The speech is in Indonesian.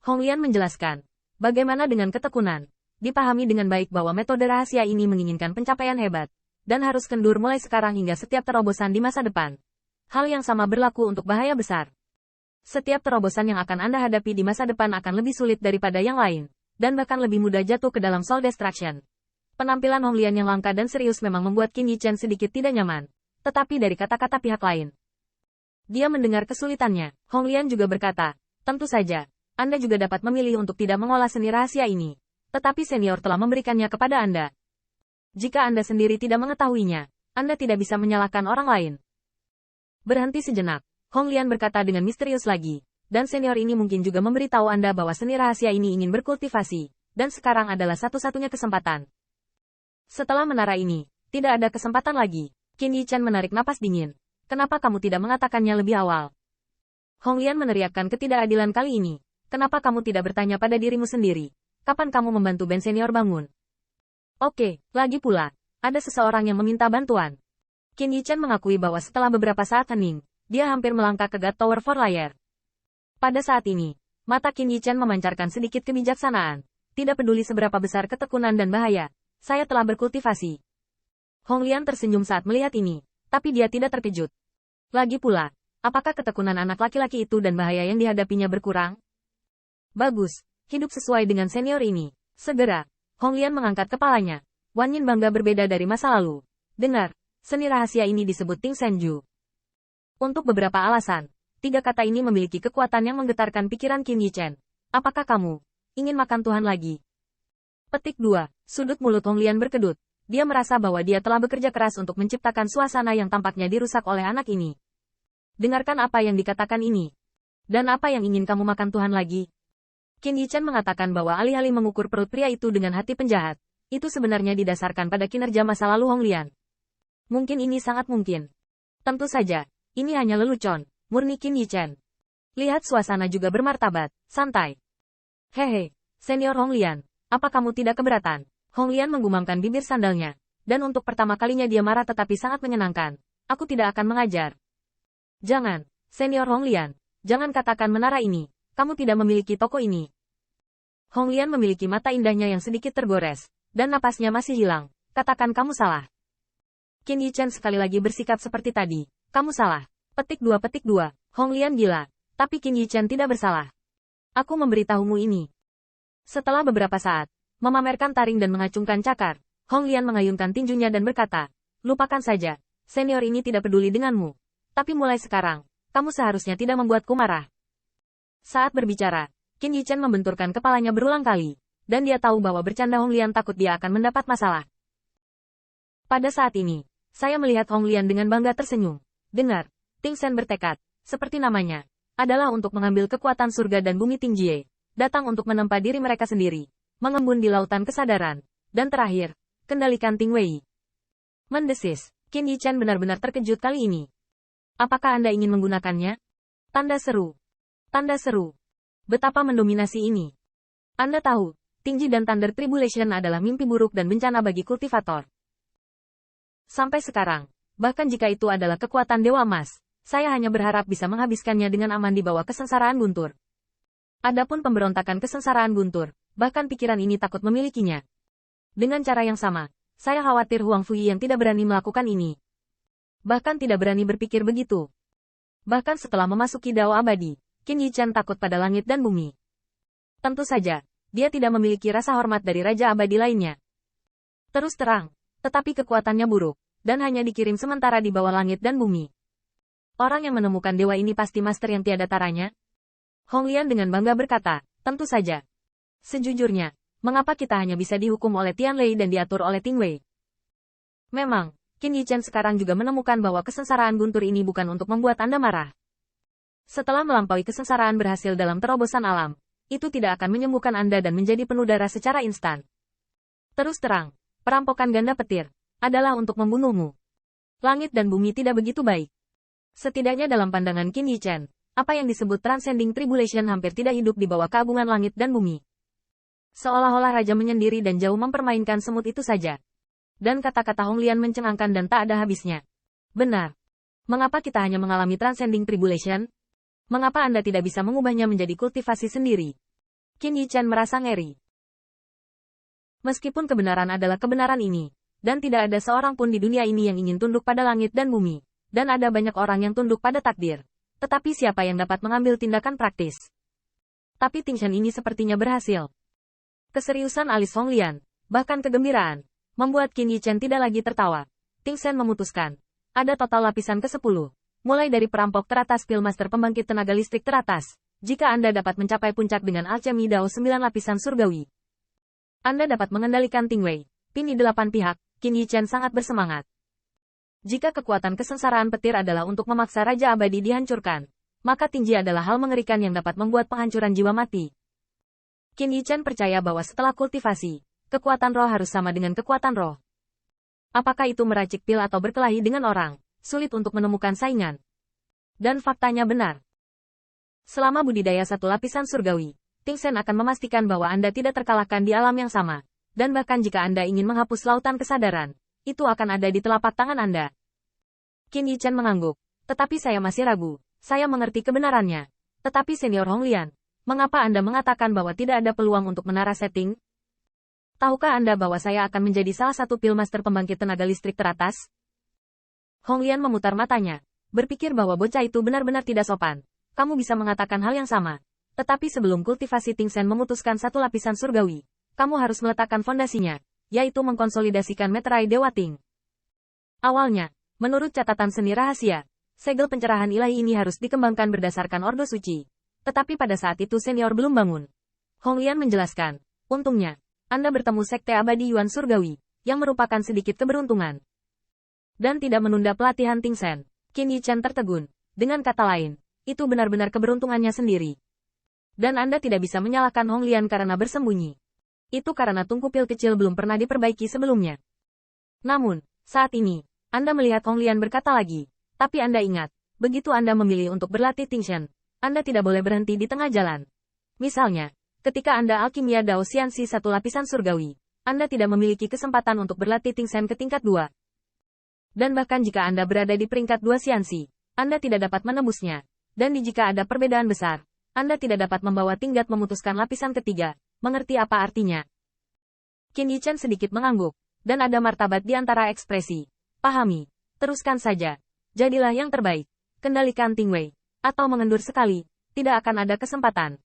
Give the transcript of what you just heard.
Hong Lian menjelaskan. Bagaimana dengan ketekunan? Dipahami dengan baik bahwa metode rahasia ini menginginkan pencapaian hebat, dan harus kendur mulai sekarang hingga setiap terobosan di masa depan. Hal yang sama berlaku untuk bahaya besar. Setiap terobosan yang akan Anda hadapi di masa depan akan lebih sulit daripada yang lain, dan bahkan lebih mudah jatuh ke dalam soul destruction. Penampilan Hong Lian yang langka dan serius memang membuat Qin Yichen sedikit tidak nyaman, tetapi dari kata-kata pihak lain, dia mendengar kesulitannya. Hong Lian juga berkata, tentu saja, Anda juga dapat memilih untuk tidak mengolah seni rahasia ini, tetapi senior telah memberikannya kepada Anda. Jika Anda sendiri tidak mengetahuinya, Anda tidak bisa menyalahkan orang lain. Berhenti sejenak, Hong Lian berkata dengan misterius lagi, dan senior ini mungkin juga memberitahu Anda bahwa seni rahasia ini ingin berkultivasi, dan sekarang adalah satu-satunya kesempatan. Setelah menara ini, tidak ada kesempatan lagi. Qin Yichen menarik napas dingin. Kenapa kamu tidak mengatakannya lebih awal? Hong Lian meneriakkan ketidakadilan kali ini. Kenapa kamu tidak bertanya pada dirimu sendiri? Kapan kamu membantu band senior bangun? Oke, lagi pula, ada seseorang yang meminta bantuan. Qin Yichen mengakui bahwa setelah beberapa saat hening, dia hampir melangkah ke God Tower for Layer. Pada saat ini, mata Qin Yichen memancarkan sedikit kebijaksanaan. Tidak peduli seberapa besar ketekunan dan bahaya, saya telah berkultivasi. Hong Lian tersenyum saat melihat ini, tapi dia tidak terkejut. Lagi pula, apakah ketekunan anak laki-laki itu dan bahaya yang dihadapinya berkurang? Bagus, hidup sesuai dengan senior ini. Segera, Hong Lian mengangkat kepalanya. Wan Yin bangga berbeda dari masa lalu. Dengar, seni rahasia ini disebut Ting Senju. Untuk beberapa alasan, tiga kata ini memiliki kekuatan yang menggetarkan pikiran Qin Yichen. Apakah kamu ingin makan Tuhan lagi? Petik 2. Sudut mulut Hong Lian berkedut. Dia merasa bahwa dia telah bekerja keras untuk menciptakan suasana yang tampaknya dirusak oleh anak ini. Dengarkan apa yang dikatakan ini. Dan apa yang ingin kamu makan Tuhan lagi? Qin Yichen mengatakan bahwa alih-alih mengukur perut pria itu dengan hati penjahat, itu sebenarnya didasarkan pada kinerja masa lalu Hong Lian. Mungkin ini sangat mungkin. Tentu saja, ini hanya lelucon, murni Qin Yichen. Lihat suasana juga bermartabat, santai. Hehe, senior Hong Lian, apa kamu tidak keberatan? Hong Lian menggumamkan bibir sandalnya, dan untuk pertama kalinya dia marah tetapi sangat menyenangkan. Aku tidak akan mengajar. Jangan, senior Hong Lian, jangan katakan menara ini. Kamu tidak memiliki toko ini. Hong Lian memiliki mata indahnya yang sedikit tergores, dan napasnya masih hilang. Katakan kamu salah. Qin Yichen sekali lagi bersikap seperti tadi. Kamu salah. Petik 2. Hong Lian gila. Tapi Qin Yichen tidak bersalah. Aku memberitahumu ini. Setelah beberapa saat, memamerkan taring dan mengacungkan cakar, Hong Lian mengayunkan tinjunya dan berkata, lupakan saja. Senior ini tidak peduli denganmu. Tapi mulai sekarang, kamu seharusnya tidak membuatku marah. Saat berbicara, Qin Yichen membenturkan kepalanya berulang kali, dan dia tahu bahwa bercanda Hong Lian takut dia akan mendapat masalah. Pada saat ini, saya melihat Hong Lian dengan bangga tersenyum. Dengar, Ting Sen bertekad, seperti namanya, adalah untuk mengambil kekuatan surga dan bumi Ting Jie, datang untuk menempa diri mereka sendiri, mengembun di lautan kesadaran, dan terakhir, kendalikan Ting Wei. Mendesis, Qin Yichen benar-benar terkejut kali ini. Apakah Anda ingin menggunakannya? Tanda seru. Tanda seru. Betapa mendominasi ini. Anda tahu, Tingji dan Thunder Tribulation adalah mimpi buruk dan bencana bagi kultivator. Sampai sekarang, bahkan jika itu adalah kekuatan Dewa Emas, saya hanya berharap bisa menghabiskannya dengan aman di bawah kesengsaraan guntur. Adapun pemberontakan kesengsaraan guntur, bahkan pikiran ini takut memilikinya. Dengan cara yang sama, saya khawatir Huang Fuyi yang tidak berani melakukan ini. Bahkan tidak berani berpikir begitu. Bahkan setelah memasuki Dao Abadi, Qin Yichen takut pada langit dan bumi. Tentu saja, dia tidak memiliki rasa hormat dari Raja Abadi lainnya. Terus terang, tetapi kekuatannya buruk, dan hanya dikirim sementara di bawah langit dan bumi. Orang yang menemukan dewa ini pasti master yang tiada taranya. Hong Lian dengan bangga berkata, tentu saja. Sejujurnya, mengapa kita hanya bisa dihukum oleh Tian Lei dan diatur oleh Ting Wei? Memang, Qin Yichen sekarang juga menemukan bahwa kesengsaraan guntur ini bukan untuk membuat Anda marah. Setelah melampaui kesengsaraan berhasil dalam terobosan alam, itu tidak akan menyembuhkan Anda dan menjadi penuh darah secara instan. Terus terang, perampokan ganda petir adalah untuk membunuhmu. Langit dan bumi tidak begitu baik. Setidaknya dalam pandangan Qin Yichen, apa yang disebut Transcending Tribulation hampir tidak hidup di bawah keagungan langit dan bumi. Seolah-olah raja menyendiri dan jauh mempermainkan semut itu saja. Dan kata-kata Hong Lian mencengangkan dan tak ada habisnya. Benar. Mengapa kita hanya mengalami Transcending Tribulation? Mengapa Anda tidak bisa mengubahnya menjadi kultivasi sendiri? Qin Yichen merasa ngeri. Meskipun kebenaran adalah kebenaran ini, dan tidak ada seorang pun di dunia ini yang ingin tunduk pada langit dan bumi, dan ada banyak orang yang tunduk pada takdir. Tetapi siapa yang dapat mengambil tindakan praktis? Tapi Ting Shen ini sepertinya berhasil. Keseriusan alis Hong Lian, bahkan kegembiraan, membuat Qin Yichen tidak lagi tertawa. Ting Shen memutuskan, ada total lapisan ke-10, mulai dari perampok teratas Pillmaster pembangkit tenaga listrik teratas. Jika Anda dapat mencapai puncak dengan alchemy Dao 9 lapisan surgawi, Anda dapat mengendalikan Tingwei, Pin di 8 pihak. Qin Yichen sangat bersemangat. Jika kekuatan kesengsaraan petir adalah untuk memaksa Raja Abadi dihancurkan, maka Tingji adalah hal mengerikan yang dapat membuat penghancuran jiwa mati. Qin Yichen percaya bahwa setelah kultivasi, kekuatan roh harus sama dengan kekuatan roh. Apakah itu meracik pil atau berkelahi dengan orang, sulit untuk menemukan saingan. Dan faktanya benar. Selama budidaya satu lapisan surgawi, Ting Shen akan memastikan bahwa Anda tidak terkalahkan di alam yang sama. Dan bahkan jika Anda ingin menghapus lautan kesadaran, itu akan ada di telapak tangan Anda. Qin Yichen mengangguk. Tetapi saya masih ragu. Saya mengerti kebenarannya. Tetapi Senior Hong Lian, mengapa Anda mengatakan bahwa tidak ada peluang untuk menara setting? Tahukah Anda bahwa saya akan menjadi salah satu Pillmaster pembangkit tenaga listrik teratas? Hong Lian memutar matanya, berpikir bahwa bocah itu benar-benar tidak sopan. Kamu bisa mengatakan hal yang sama. Tetapi sebelum kultivasi Ting Shen memutuskan satu lapisan surgawi, kamu harus meletakkan fondasinya, yaitu mengkonsolidasikan meterai Dewa Ting. Awalnya, menurut catatan seni rahasia, segel pencerahan ilahi ini harus dikembangkan berdasarkan ordo suci. Tetapi pada saat itu senior belum bangun. Hong Lian menjelaskan, untungnya, Anda bertemu Sekte Abadi Yuan Surgawi, yang merupakan sedikit keberuntungan. Dan tidak menunda pelatihan Ting Shen. Qin Yichen tertegun. Dengan kata lain, itu benar-benar keberuntungannya sendiri. Dan Anda tidak bisa menyalahkan Hong Lian karena bersembunyi. Itu karena tungku pil kecil belum pernah diperbaiki sebelumnya. Namun, saat ini, Anda melihat Hong Lian berkata lagi, tapi Anda ingat, begitu Anda memilih untuk berlatih Ting Shen, Anda tidak boleh berhenti di tengah jalan. Misalnya, ketika Anda alkimia Dao Xianxi satu lapisan surgawi, Anda tidak memiliki kesempatan untuk berlatih Ting Shen ke tingkat 2. Dan bahkan jika Anda berada di peringkat 2 Xianxi, Anda tidak dapat menembusnya. Dan jika ada perbedaan besar, Anda tidak dapat membawa tingkat memutuskan lapisan ketiga. Mengerti apa artinya? Qin Yichen sedikit mengangguk, dan ada martabat di antara ekspresi. Pahami, teruskan saja. Jadilah yang terbaik. Kendalikan Tingwei, atau mengendur sekali, tidak akan ada kesempatan.